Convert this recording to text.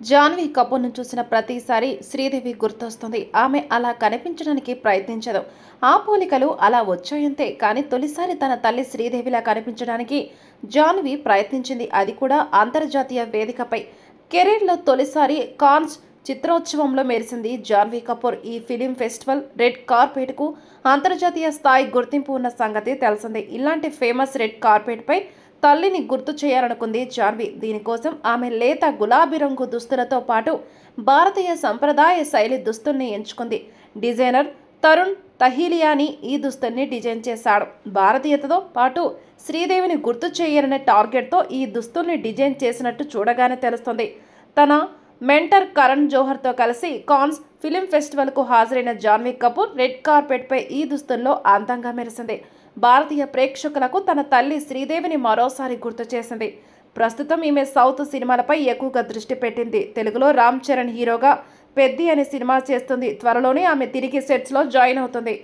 జాన్వీ కపూర్ను చూసిన ప్రతిసారి శ్రీదేవి గుర్తొస్తుంది. ఆమె అలా కనిపించడానికి ప్రయత్నించదు. ఆ పోలికలు అలా వచ్చాయంతే. కానీ తొలిసారి తన తల్లి శ్రీదేవిలా కనిపించడానికి జాన్వీ ప్రయత్నించింది. అది కూడా అంతర్జాతీయ వేదికపై. కెరీర్లో తొలిసారి కాన్స్ చిత్రోత్సవంలో మెరిసింది జాన్వీ కపూర్. ఈ ఫిలిం ఫెస్టివల్ రెడ్ కార్పెట్కు అంతర్జాతీయ స్థాయి గుర్తింపు ఉన్న సంగతి తెలిసిందే. ఇలాంటి ఫేమస్ రెడ్ కార్పెట్పై తల్లిని గుర్తు చేయాలనుకుంది జాన్వీ. దీనికోసం ఆమె లేత గులాబీ రంగు దుస్తులతో పాటు భారతీయ సంప్రదాయ శైలి దుస్తుల్ని ఎంచుకుంది. డిజైనర్ తరుణ్ తహిలియాని ఈ దుస్తుల్ని డిజైన్ చేశాడు. భారతీయతతో పాటు శ్రీదేవిని గుర్తు చేయాలనే టార్గెట్తో ఈ దుస్తుల్ని డిజైన్ చేసినట్టు చూడగానే తెలుస్తుంది. తన మెంటర్ కరణ్ జోహర్తో కలిసి కాన్స్ ఫిలిం ఫెస్టివల్కు హాజరైన జాన్వీ కపూర్ రెడ్ కార్పెట్పై ఈ దుస్తుల్లో అందంగా మెరిసింది. భారతీయ ప్రేక్షకులకు తన తల్లి శ్రీదేవిని మరోసారి గుర్తు చేసింది. ప్రస్తుతం ఈమె సౌత్ సినిమాలపై ఎక్కువగా దృష్టి పెట్టింది. తెలుగులో రామ్ చరణ్ హీరోగా పెద్ది అనే సినిమా చేస్తుంది. త్వరలోనే ఆమె తిరిగి సెట్స్లో జాయిన్ అవుతుంది.